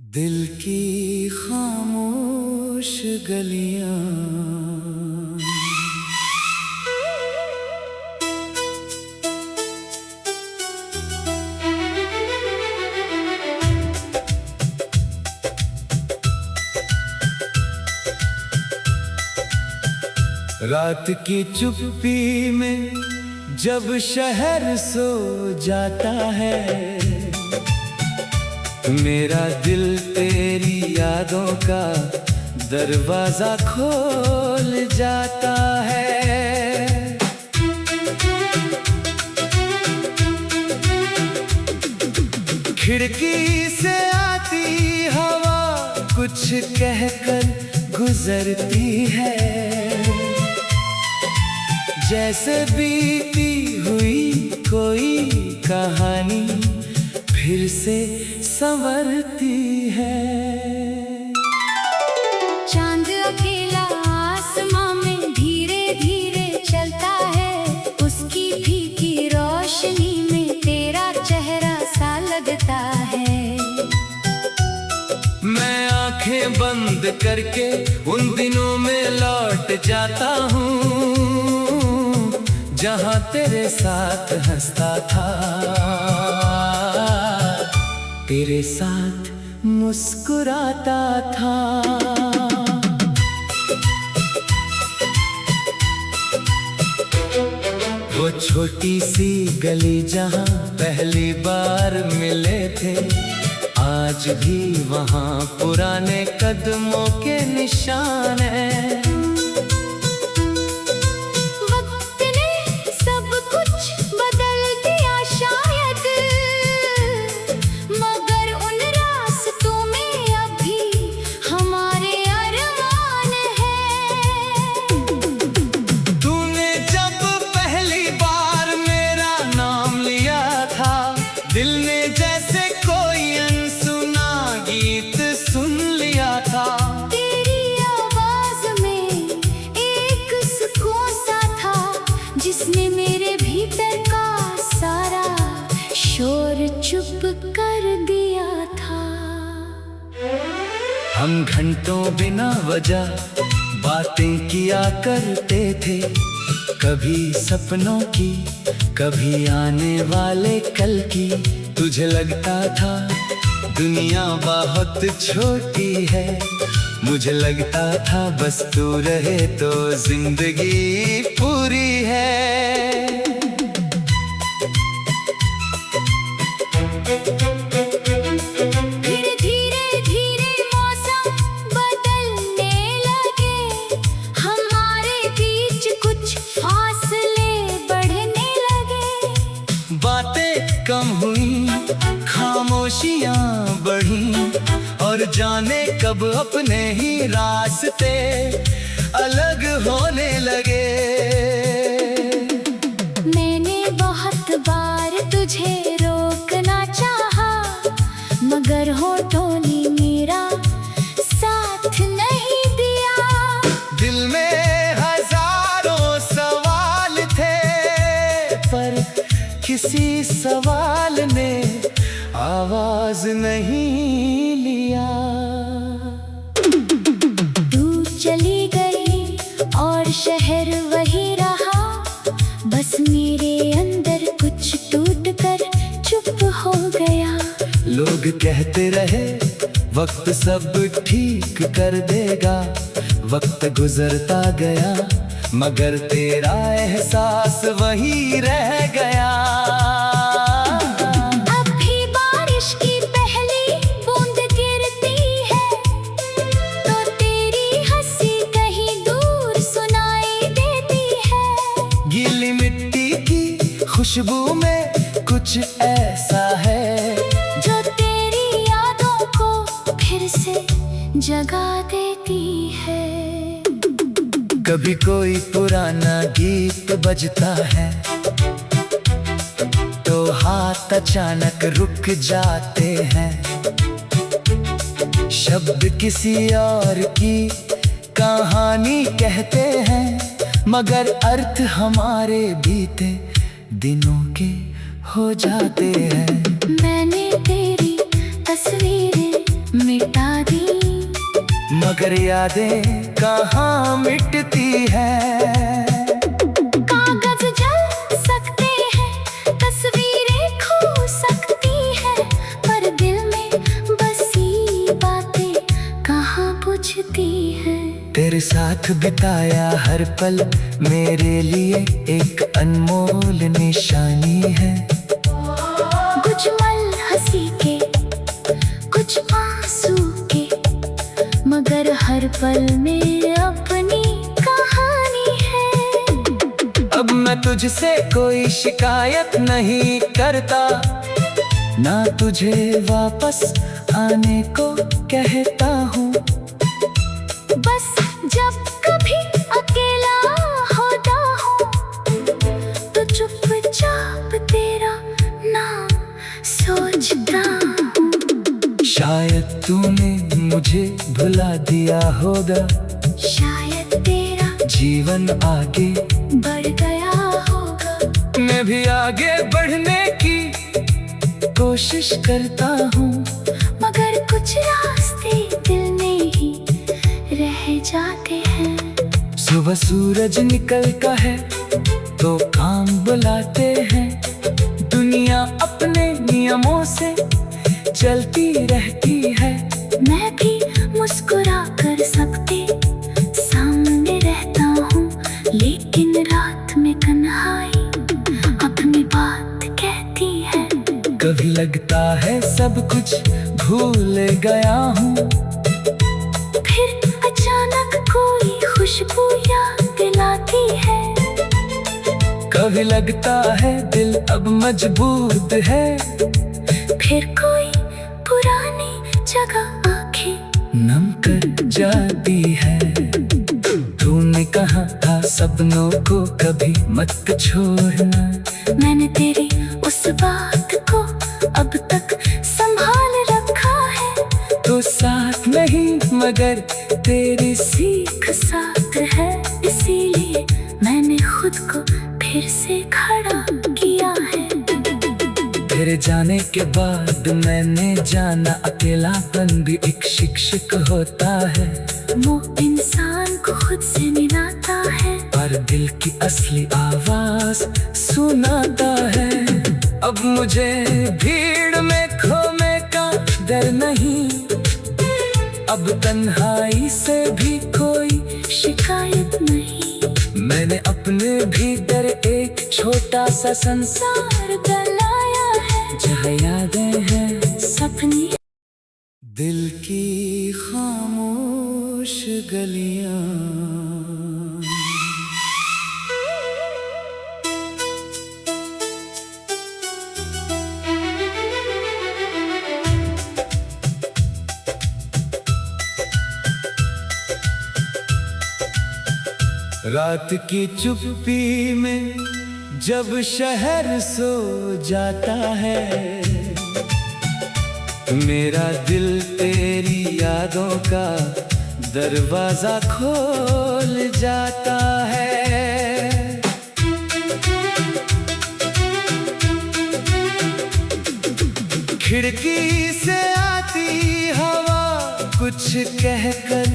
दिल की खामोश गलियां, रात की चुप्पी में जब शहर सो जाता है, मेरा दिल तेरी यादों का दरवाजा खोल जाता है। खिड़की से आती हवा कुछ कहकर गुजरती है, जैसे बीती हुई कोई कहानी फिर से संवरती है। चांद अकेला आसमां में धीरे धीरे चलता है, उसकी फीकी रोशनी में तेरा चेहरा सा लगता है। मैं आंखें बंद करके उन दिनों में लौट जाता हूँ, जहाँ तेरे साथ हंसता था, तेरे साथ मुस्कुराता था। वो छोटी सी गली जहाँ पहली बार मिले थे, आज भी वहाँ पुराने कदमों के निशान हैं। दिल ने जैसे कोई अनसुना गीत सुन लिया था, तेरी आवाज में एक सुकून सा था, जिसने मेरे भीतर का सारा शोर चुप कर दिया था। हम घंटों बिना वजह बातें किया करते थे, कभी सपनों की, कभी आने वाले कल की। तुझे लगता था दुनिया बहुत छोटी है, मुझे लगता था बस तू रहे तो जिंदगी पूरी है। फिर धीरे धीरे मौसम बदलने लगे, हमारे बीच कुछ फासले बढ़ने लगे। बातें कम हुई, खामोशियां बढ़ी, और जाने कब अपने ही रास्ते अलग होने लगे। मैंने बहुत बार तुझे रोकना चाहा, मगर होठों ने मेरा साथ नहीं दिया। दिल में हजारों सवाल थे, पर किसी सवाल ने आवाज नहीं लिया। तू चली गई और शहर वही रहा, बस मेरे अंदर कुछ टूट कर चुप हो गया। लोग कहते रहे वक्त सब ठीक कर देगा, वक्त गुजरता गया मगर तेरा एहसास वही रह गया। अब भी बारिश की पहली बूंद गिरती है, तो तेरी हंसी कहीं दूर सुनाई देती है। गीली मिट्टी की खुशबू में कुछ ऐसा है, जो तेरी यादों को फिर से जगा देती है। कभी कोई पुराना गीत बजता है तो हाथ अचानक रुक जाते हैं, शब्द किसी और की कहानी कहते हैं, मगर अर्थ हमारे बीते दिनों के हो जाते हैं। मैंने तेरी तस्वीरें मिटा दी, मगर यादें कहाँ मिटती है। कागज जल सकते हैं, तस्वीरें खो सकती है, पर दिल में बसी बातें कहाँ बुझती है। तेरे साथ बिताया हर पल मेरे लिए एक अनमोल निशानी है। कुछ पल हंसी के, कुछ आंसू के, मगर हर पल में अपनी कहानी है। अब मैं तुझसे कोई शिकायत नहीं करता, ना तुझे वापस आने को कहता हूँ। बस जब कभी अकेला होता हूँ, तो चुपचाप तेरा नाम सोचता हूँ। शायद तूने मुझे भुला दिया होगा, शायद तेरा जीवन आगे बढ़ गया होगा। मैं भी आगे बढ़ने की कोशिश करता हूँ, मगर कुछ रास्ते दिल में ही रह जाते हैं। सुबह सूरज निकलता है तो काम बुलाते हैं, दुनिया अपने नियमों से चलती रहती है। मैं भी मुस्कुरा कर सबके सामने रहता हूँ, लेकिन रात में तन्हाई अपनी बात कहती है। कभी लगता है सब कुछ भूल गया हूँ, फिर अचानक कोई खुशबू याद दिलाती है। कभी लगता है दिल अब मजबूत है, फिर कोई पुरानी जगह आंखें नम कर जाती है। तूने कहा था सपनों को कभी मत छोड़ना, मैंने तेरी उस बात को अब तक संभाल रखा है। तो साथ नहीं मगर तेरी सीख साथ है, इसीलिए मैंने खुद को फिर से खड़ा किया है। तेरे जाने के बाद मैंने जाना अकेलापन भी एक शिक्षक होता है। वो इंसान को खुद से मिलाता है, पर दिल की असली आवाज सुनाता है। अब मुझे भीड़ में खोने का डर नहीं, अब तन्हाई से भी कोई शिकायत नहीं। मैंने अपने भीतर एक छोटा सा संसार बनाया है, जहाँ यादें हैं सपने, दिल की खामोश गलियां। रात की चुप्पी में जब शहर सो जाता है, मेरा दिल तेरी यादों का दरवाजा खोल जाता है। खिड़की से आती हवा कुछ कहकर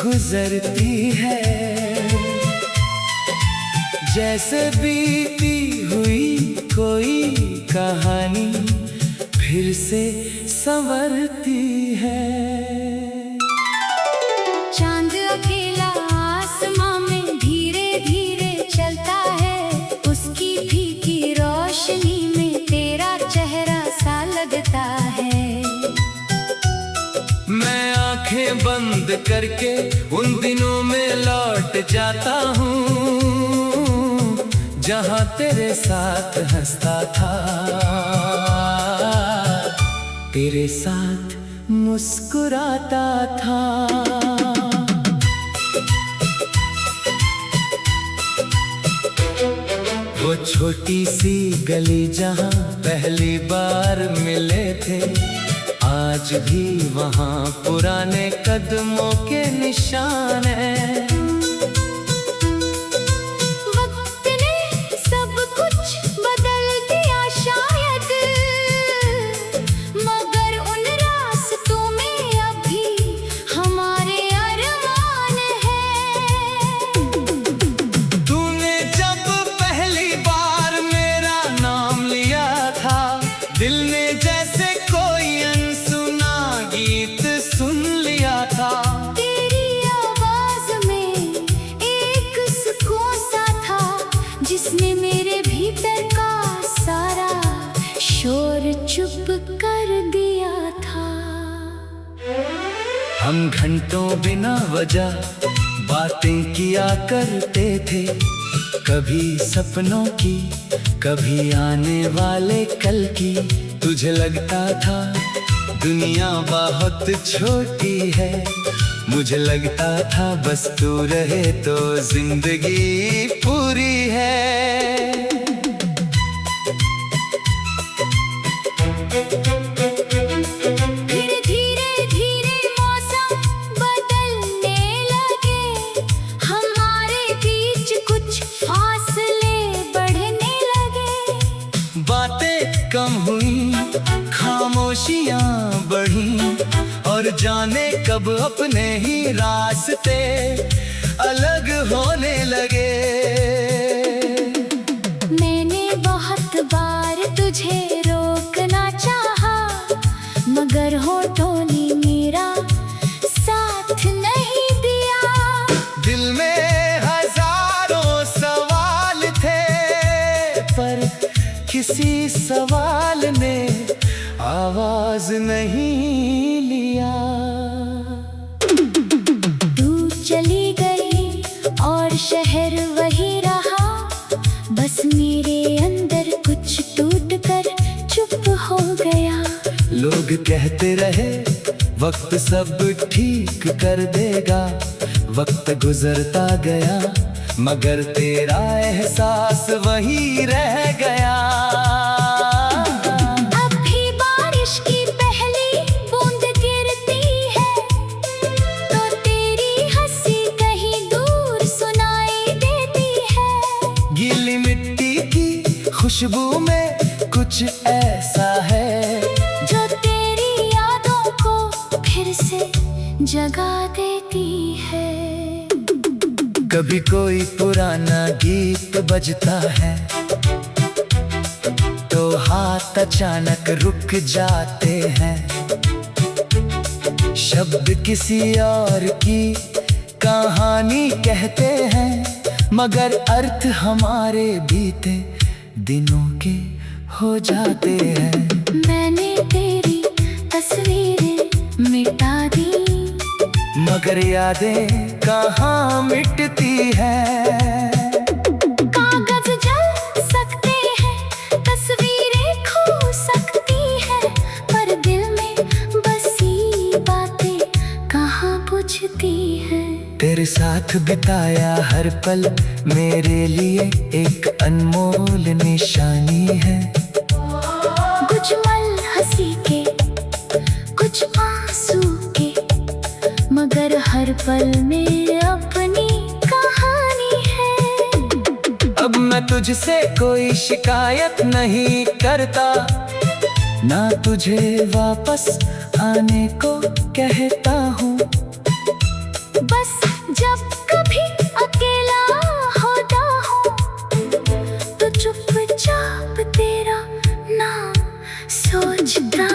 गुजरती है, जैसे बीती हुई कोई कहानी फिर से संवरती है। चांद अकेला आसमां में धीरे धीरे चलता है, उसकी फीकी रोशनी में तेरा चेहरा सा लगता है। मैं आंखें बंद करके उन दिनों में लौट जाता हूँ, जहाँ तेरे साथ हंसता था, तेरे साथ मुस्कुराता था। वो छोटी सी गली जहाँ पहली बार मिले थे, आज भी वहाँ पुराने कदमों के निशान हैं। वक्त ने सब कुछ बदल दिया शायद, मगर उन रास्तों में अभी हम घंटों बिना वजह बातें किया करते थे, कभी सपनों की, कभी आने वाले कल की। तुझे लगता था दुनिया बहुत छोटी है, मुझे लगता था बस तू रहे तो जिंदगी पूरी है। फिर धीरे धीरे मौसम बदलने लगे, हमारे बीच कुछ फासले बढ़ने लगे। बातें कम हुई, खामोशियां बढ़ी, और जाने कब अपने ही रास्ते अलग होने लगे। मैंने बहुत बार तुझे रोकना चाहा, मगर होठों ने मेरा साथ नहीं दिया। दिल में हजारों सवाल थे, पर किसी सवाल ने आवाज नहीं लिया। तू चली गई और शहर वही रहा, बस मेरे अंदर कुछ टूट कर चुप हो गया। लोग कहते रहे वक्त सब ठीक कर देगा, वक्त गुजरता गया मगर तेरा एहसास वही रह गया। अब भी बारिश की पहली बूंद गिरती है, तो तेरी हंसी कहीं दूर सुनाई देती है। गीली मिट्टी की खुशबू में कुछ ऐसा है, जो तेरी यादों को फिर से जगा देती है। कभी कोई पुराना गीत बजता है तो हाथ अचानक रुक जाते हैं। शब्द किसी और की कहानी कहते हैं, मगर अर्थ हमारे बीते दिनों के हो जाते हैं। मैंने तेरी तस्वीरें मिटा दी, मगर यादें कहाँ मिटती हैं। कागज जल सकते हैं, तस्वीरें खो सकती हैं, पर दिल में बसी बातें कहाँ बुझती हैं। तेरे साथ बिताया हर पल मेरे लिए एक अनमोल निशानी है। कुछ पल हंसी के, कुछ आंसू के, मगर हर पल में अपनी कहानी है। अब मैं तुझसे कोई शिकायत नहीं करता, ना तुझे वापस आने को कहता हूँ। बस जब कभी अकेला होता हूँ, तो चुपचाप तेरा नाम सोचता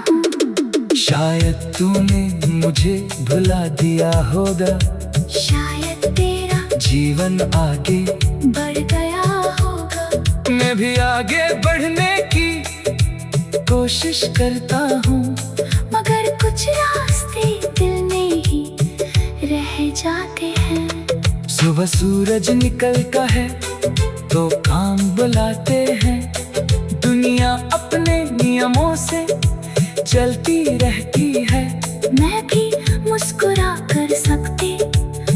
हूँ। शायद तूने मुझे भुला दिया होगा, शायद तेरा जीवन आगे बढ़ गया होगा। मैं भी आगे बढ़ने की कोशिश करता हूँ, मगर कुछ रास्ते दिल में ही रह जाते हैं। सुबह सूरज निकलता है तो काम बुलाते हैं, दुनिया अपने नियमों से चलती रहती है। मैं भी मुस्कुरा कर सकते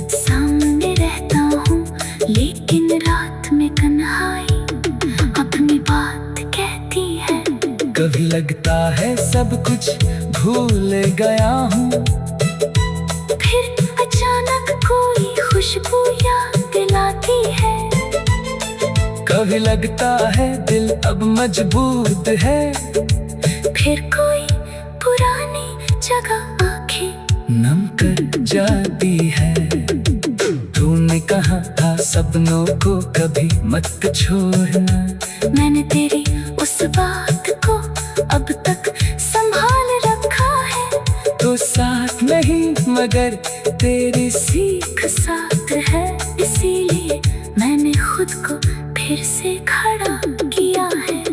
सामने रहता हूँ, लेकिन रात में तन्हाई अपनी बात कहती है। कभी लगता है सब कुछ भूल गया हूँ, फिर अचानक कोई खुशबू याद दिलाती है। कभी लगता है दिल अब मजबूर है, फिर कोई पुरानी जगह आंखें नम कर जाती है। तूने कहा था सपनों को कभी मत छोड़ना, मैंने तेरी उस बात को अब तक संभाल रखा है। तो साथ नहीं मगर तेरी सीख साथ है, इसीलिए मैंने खुद को फिर से खड़ा किया है।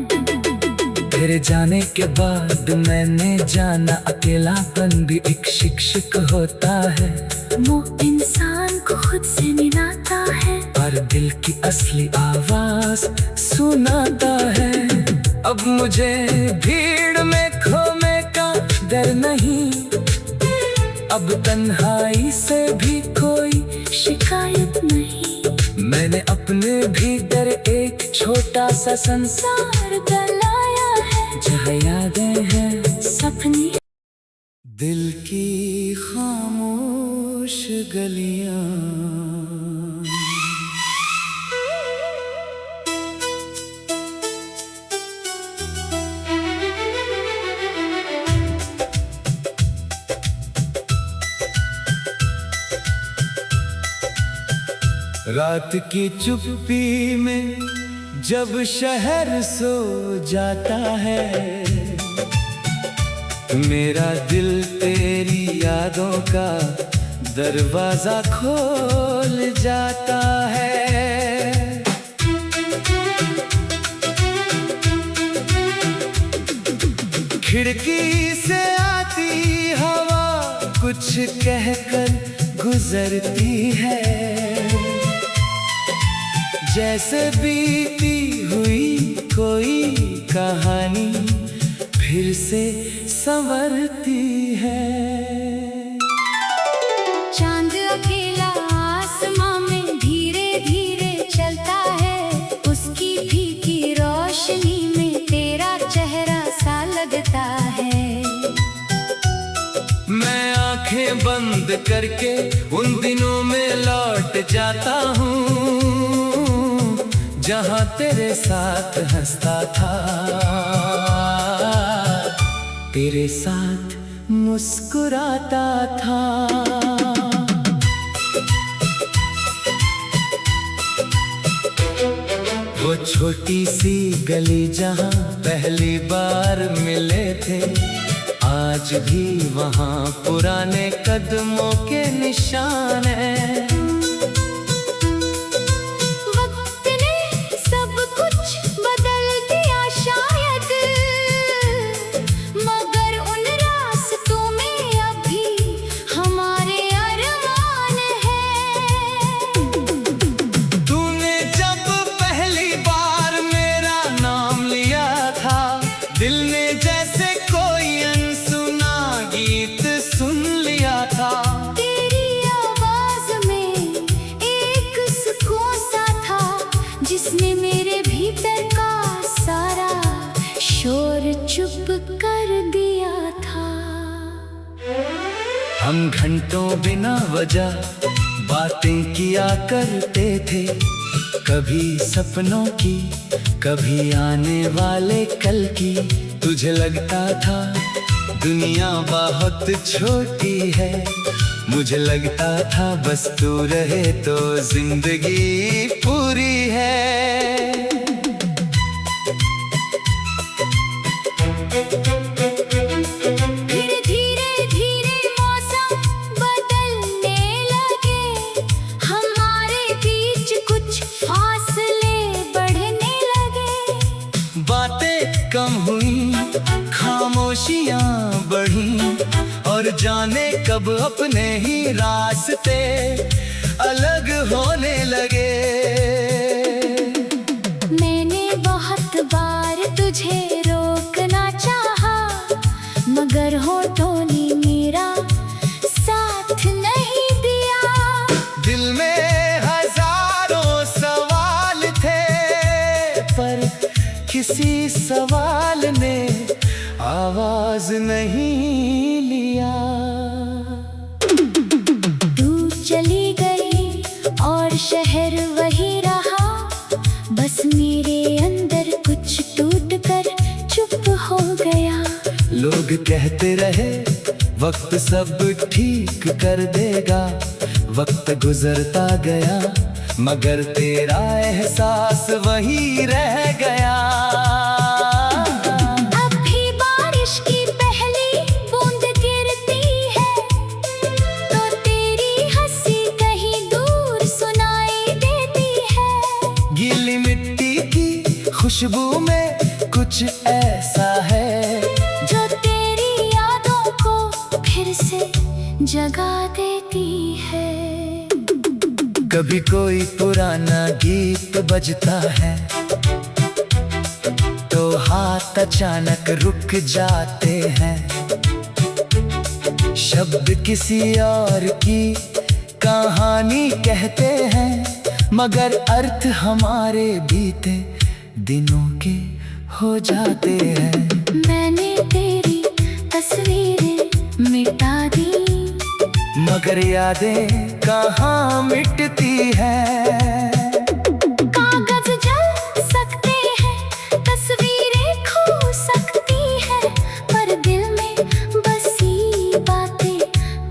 तेरे जाने के बाद मैंने जाना अकेलापन भी एक शिक्षक होता है। वो इंसान को खुद से मिलाता है और दिल की असली आवाज सुनाता है। अब मुझे भीड़ में खोने का डर नहीं, अब तन्हाई से भी कोई शिकायत नहीं। मैंने अपने भीतर एक छोटा सा संसार बनाया है जहाँ यादें हैं सपने। दिल की खामोश गलियां। रात की चुप्पी में जब शहर सो जाता है, मेरा दिल तेरी यादों का दरवाजा खोल जाता है। खिड़की से आती हवा कुछ कहकर गुजरती है, जैसे बीती हुई कोई कहानी फिर से संवरती है। चांद अकेला आसमां में धीरे धीरे चलता है, उसकी फीकी रोशनी में तेरा चेहरा सा लगता है। मैं आंखें बंद करके उन दिनों में लौट जाता हूँ जहाँ तेरे साथ हंसता था, तेरे साथ मुस्कुराता था। वो छोटी सी गली जहाँ पहली बार मिले थे, आज भी वहाँ पुराने कदमों के निशान हैं। वक्त ने सब कुछ बदल दिया शायद, मगर उन रास्तों में अभी हमारे अरमान हैं। तूने जब पहली बार मेरा नाम लिया था, दिल ने जैसे कोई अनसुना गीत सुन लिया था। तेरी आवाज में एक सुकून सा था, जिसने मेरे भीतर का सारा शोर चुप कर दिया था। हम घंटों बिना वजह बातें किया करते थे, कभी सपनों की, कभी आने वाले कल की। तुझे लगता था दुनिया बहुत छोटी है, मुझे लगता था बस तू रहे तो जिंदगी पूरी है। फिर धीरे धीरे मौसम बदलने लगे, हमारे बीच कुछ फासले बढ़ने लगे। बातें कम हुई, खामोशियां बढ़ी, और जाने कब अपने ही रास्ते अलग होने लगे। मैंने बहुत बार तुझे रोकना चाहा, मगर होठों ने मेरा साथ नहीं दिया। दिल में हजारों सवाल थे, पर किसी सवाल ने आवाज नहीं लिया। तू चली गई और शहर वही रहा, बस मेरे अंदर कुछ टूट कर चुप हो गया। लोग कहते रहे वक्त सब ठीक कर देगा, वक्त गुजरता गया मगर तेरा एहसास वही रह गया। खुशबू में कुछ ऐसा फिर से जगा देती है। कभी कोई पुराना गीत बजता है तो हाथ अचानक रुक जाते हैं। शब्द किसी और की कहानी कहते हैं, मगर अर्थ हमारे बीते दिनों के हो जाते हैं। मैंने तेरी तस्वीरें मिटा दी, मगर यादें कहाँ मिटती है। कागज जल सकते हैं, तस्वीरें खो सकती हैं, पर दिल में बसी बातें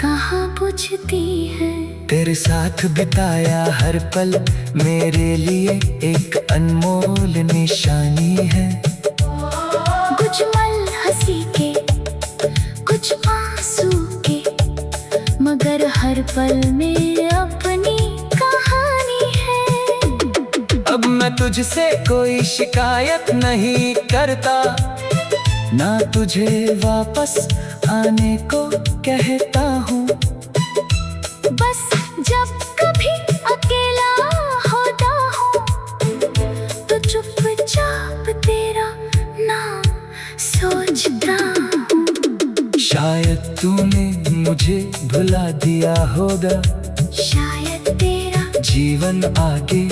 कहाँ बुझती हैं। तेरे साथ बिताया हर पल मेरे लिए एक अनमोल निशानी है। कुछ पल हंसी के, कुछ आंसू के, मगर हर पल में अपनी कहानी है। अब मैं तुझसे कोई शिकायत नहीं करता, ना तुझे वापस आने को कहता हूँ। बस जब कभी अकेला होता हूँ तो चुपचाप तेरा नाम सोचता हूँ। शायद तूने मुझे भुला दिया होगा, शायद तेरा जीवन आगे